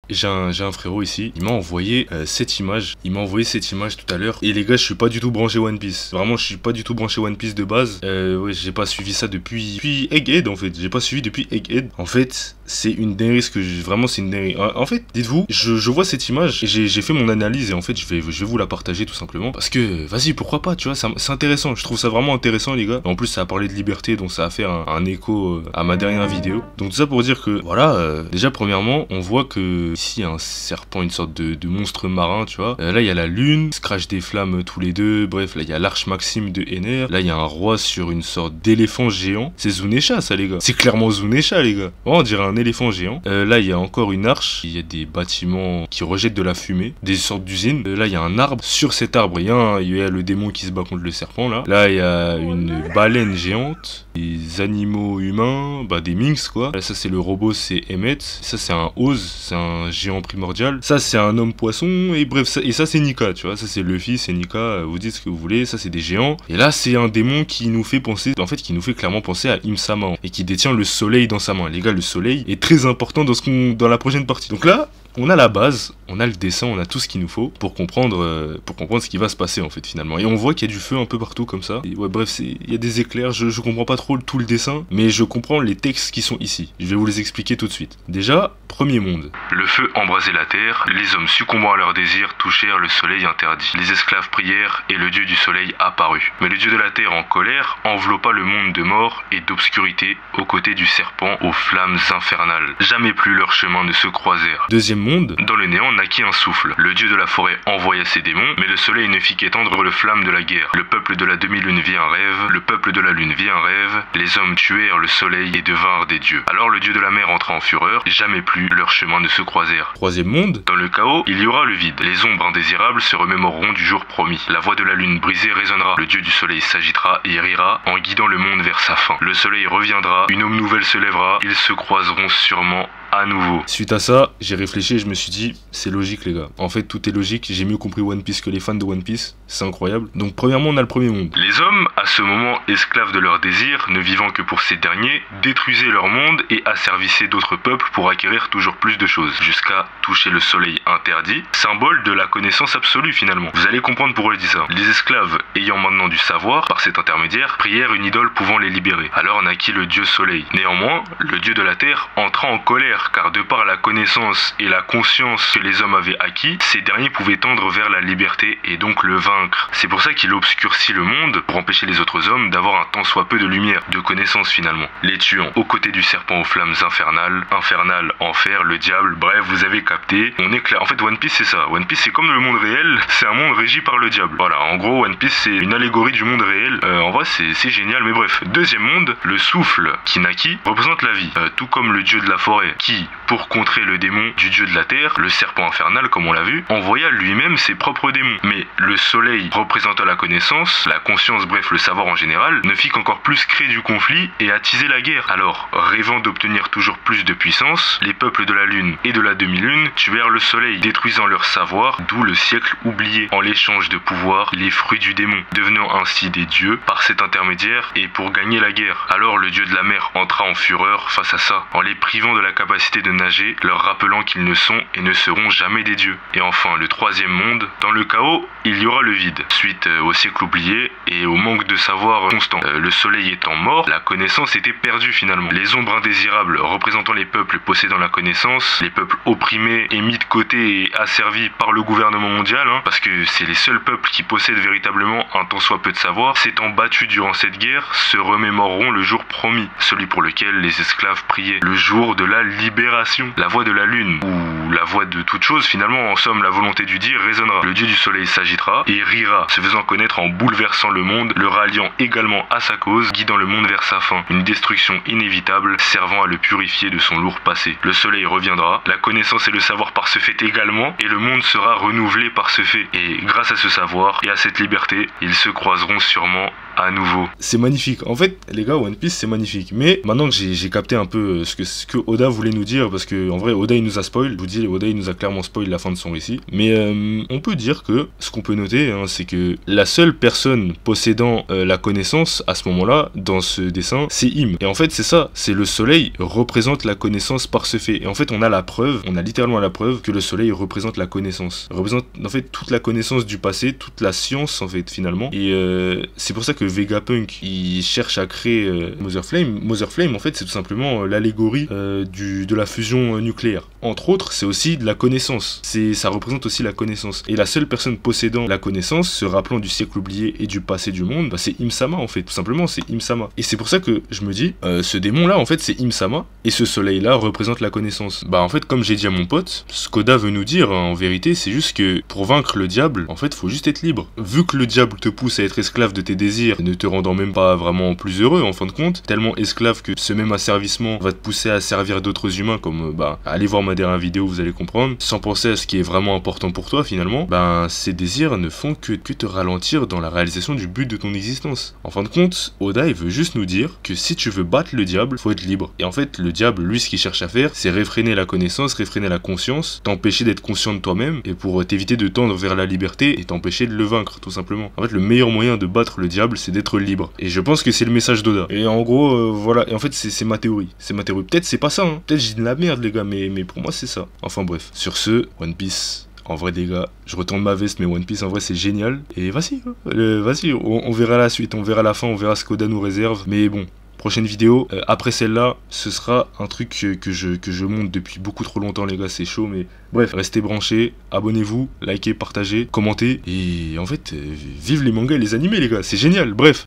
j'ai un frérot ici, il m'a envoyé cette image. Il m'a envoyé cette image tout à l'heure. Et les gars, je suis pas du tout branché One Piece. Vraiment, je suis pas du tout branché One Piece de base. Ouais, j'ai pas suivi ça depuis Egghead en fait. J'ai pas suivi depuis Egghead. En fait, c'est une dinguerie vraiment c'est une dinguerie. En fait, dites-vous, je vois cette image et j'ai fait mon analyse et en fait, je vais vous la partager tout simplement. Parce que, vas-y, pourquoi pas, tu vois, c'est intéressant. Je trouve ça vraiment intéressant, les gars. En plus, ça a parlé de liberté, donc ça a fait un écho à ma dernière vidéo. Donc tout ça pour dire que, voilà, déjà, premièrement, on voit que ici, il y a un serpent, une sorte de monstre marin, tu vois. Là, il y a la lune, se crache des flammes tous les deux. Bref, là, il y a l'arche Maxime de Ener. Là, il y a un roi sur une sorte d'éléphant géant. C'est Zunesha, ça, les gars. C'est clairement Zunesha, les gars. Oh, on dirait un éléphant géant. Là, il y a encore une arche. Il y a des bâtiments qui rejettent de la fumée. Des sortes d'usines. Là, il y a un arbre. Sur cet arbre, il y a le démon qui se bat contre le serpent, là. Là, il y a une baleine géante. Des animaux humains. Bah, des minx, quoi. Là, ça, c'est le robot, c'est Emmet. Ça, c'est un Oz. C'est un géant primordial. Ça, c'est un homme poisson. Et bref, ça, c'est Nika, tu vois. Ça, c'est Luffy, c'est Nika. Vous dites ce que vous voulez. Ça, c'est des géants. Et là, c'est un démon qui nous fait penser, en fait, qui nous fait clairement penser à Im-sama. Et qui détient le soleil dans sa main. Les gars, le soleil est très important dans la prochaine partie. Donc là, on a la base, on a le dessin, on a tout ce qu'il nous faut pour comprendre ce qui va se passer en fait finalement. Et on voit qu'il y a du feu un peu partout comme ça. Et ouais, bref, il y a des éclairs, je comprends pas trop tout le dessin, mais je comprends les textes qui sont ici. Je vais vous les expliquer tout de suite. Déjà, premier monde. Le feu embrasait la terre, les hommes succombant à leurs désirs touchèrent le soleil interdit. Les esclaves prièrent et le dieu du soleil apparut. Mais le dieu de la terre en colère enveloppa le monde de mort et d'obscurité aux côtés du serpent aux flammes infernales. Jamais plus leurs chemins ne se croisèrent. Deuxième monde, dans le néant naquit un souffle. Le dieu de la forêt envoya ses démons, mais le soleil ne fit qu'étendre le flamme de la guerre. Le peuple de la demi-lune vit un rêve, le peuple de la lune vit un rêve, les hommes tuèrent le soleil et devinrent des dieux. Alors le dieu de la mer entra en fureur, jamais plus leurs chemins ne se croisèrent. Troisième monde, dans le chaos, il y aura le vide. Les ombres indésirables se remémoreront du jour promis. La voix de la lune brisée résonnera, le dieu du soleil s'agitera et rira en guidant le monde vers sa fin. Le soleil reviendra, une aube nouvelle se lèvera, ils se croiseront sûrement à nouveau. Suite à ça, j'ai réfléchi et je me suis dit, c'est logique les gars. En fait, tout est logique, j'ai mieux compris One Piece que les fans de One Piece, c'est incroyable. Donc premièrement, on a le premier monde. Les hommes, à ce moment esclaves de leurs désirs, ne vivant que pour ces derniers, détruisaient leur monde et asservissaient d'autres peuples pour acquérir toujours plus de choses, jusqu'à toucher le soleil interdit, symbole de la connaissance absolue finalement. Vous allez comprendre pourquoi je dis ça. Les esclaves, ayant maintenant du savoir, par cet intermédiaire, prièrent une idole pouvant les libérer. Alors naquit le dieu soleil. Néanmoins, le dieu de la terre entra en colère, car de par la connaissance et la conscience que les hommes avaient acquis, ces derniers pouvaient tendre vers la liberté et donc le vaincre. C'est pour ça qu'il obscurcit le monde pour empêcher les autres hommes d'avoir un tant soit peu de lumière, de connaissance finalement. Les tuant aux côtés du serpent aux flammes infernales, enfer, le diable, bref, vous avez capté. On est clair. En fait, One Piece c'est ça. One Piece c'est comme le monde réel, c'est un monde régi par le diable. Voilà, en gros, One Piece c'est une allégorie du monde réel. En vrai, c'est génial, mais bref. Deuxième monde, le souffle qui naquit représente la vie, tout comme le dieu de la forêt qui, pour contrer le démon du dieu de la terre, le serpent infernal comme on l'a vu, envoya lui-même ses propres démons. Mais le soleil représentant la connaissance, la conscience, bref le savoir en général, ne fit qu'encore plus créer du conflit et attiser la guerre. Alors, rêvant d'obtenir toujours plus de puissance, les peuples de la lune et de la demi-lune tuèrent le soleil, détruisant leur savoir, d'où le siècle oublié, en l'échange de pouvoir, les fruits du démon, devenant ainsi des dieux par cet intermédiaire et pour gagner la guerre. Alors le dieu de la mer entra en fureur face à ça, en les privant de la capacité de nager, leur rappelant qu'ils ne sont et ne seront jamais des dieux. Et enfin, le troisième monde, dans le chaos, il y aura le vide, suite au siècle oublié et au manque de savoir constant. Le soleil étant mort, la connaissance était perdue finalement. Les ombres indésirables représentant les peuples possédant la connaissance, les peuples opprimés et mis de côté et asservis par le gouvernement mondial, parce que c'est les seuls peuples qui possèdent véritablement un tant soit peu de savoir, s'étant battus durant cette guerre, se remémoreront le jour promis, celui pour lequel les esclaves priaient, le jour de la libération. La voix de la lune, ou la voix de toute chose, finalement, en somme, la volonté du dire résonnera. Le dieu du soleil s'agitera et rira, se faisant connaître en bouleversant le monde, le ralliant également à sa cause, guidant le monde vers sa fin. Une destruction inévitable, servant à le purifier de son lourd passé. Le soleil reviendra, la connaissance et le savoir par ce fait également, et le monde sera renouvelé par ce fait. Et grâce à ce savoir et à cette liberté, ils se croiseront sûrement à nouveau. C'est magnifique. En fait, les gars, One Piece, c'est magnifique. Mais maintenant que j'ai capté un peu ce que Oda voulait nous dire, parce que en vrai, Oda, il nous a spoil. Je vous dis, Oda, il nous a clairement spoil la fin de son récit. Mais on peut dire que, ce qu'on peut noter, hein, c'est que la seule personne possédant la connaissance, à ce moment-là, dans ce dessin, c'est Im. Et en fait, c'est ça. C'est le soleil représente la connaissance par ce fait. Et en fait, on a la preuve, on a littéralement la preuve que le soleil représente la connaissance. Représente, en fait, toute la connaissance du passé, toute la science, en fait, finalement. Et c'est pour ça que Vegapunk, il cherche à créer Mother Flame. Mother Flame, en fait, c'est tout simplement l'allégorie de la fusion nucléaire. Entre autres, c'est aussi de la connaissance. Ça représente aussi la connaissance. Et la seule personne possédant la connaissance, se rappelant du siècle oublié et du passé du monde, bah, c'est Im-sama, en fait. Tout simplement, c'est Im-sama. Et c'est pour ça que je me dis, ce démon-là, en fait, c'est Im-sama. Et ce soleil-là représente la connaissance. Bah, en fait, comme j'ai dit à mon pote, ce qu'Oda veut nous dire, hein, en vérité, c'est juste que pour vaincre le diable, en fait, faut juste être libre. Vu que le diable te pousse à être esclave de tes désirs, ne te rendant même pas vraiment plus heureux en fin de compte, tellement esclave que ce même asservissement va te pousser à servir d'autres humains, comme allez voir ma dernière vidéo, vous allez comprendre, sans penser à ce qui est vraiment important pour toi finalement, ces désirs ne font que te ralentir dans la réalisation du but de ton existence. En fin de compte, Oda il veut juste nous dire que si tu veux battre le diable, faut être libre. Et en fait, le diable, lui, ce qu'il cherche à faire, c'est réfréner la connaissance, réfréner la conscience, t'empêcher d'être conscient de toi-même, et pour t'éviter de tendre vers la liberté et t'empêcher de le vaincre, tout simplement. En fait, le meilleur moyen de battre le diable, c'est d'être libre. Et je pense que c'est le message d'Oda. Et en gros, voilà. Et en fait, c'est ma théorie. C'est ma théorie. Peut-être c'est pas ça, hein. Peut-être j'ai de la merde, les gars, mais pour moi, c'est ça. Enfin bref. Sur ce, One Piece. En vrai, les gars, je retourne ma veste, mais One Piece, en vrai, c'est génial. Et vas-y, vas-y, on verra la suite, on verra la fin, on verra ce qu'Oda nous réserve. Mais bon, prochaine vidéo, après celle-là, ce sera un truc que je monte depuis beaucoup trop longtemps, les gars, c'est chaud, mais bref, restez branchés, abonnez-vous, likez, partagez, commentez, et en fait, vive les mangas et les animés, les gars, c'est génial, bref.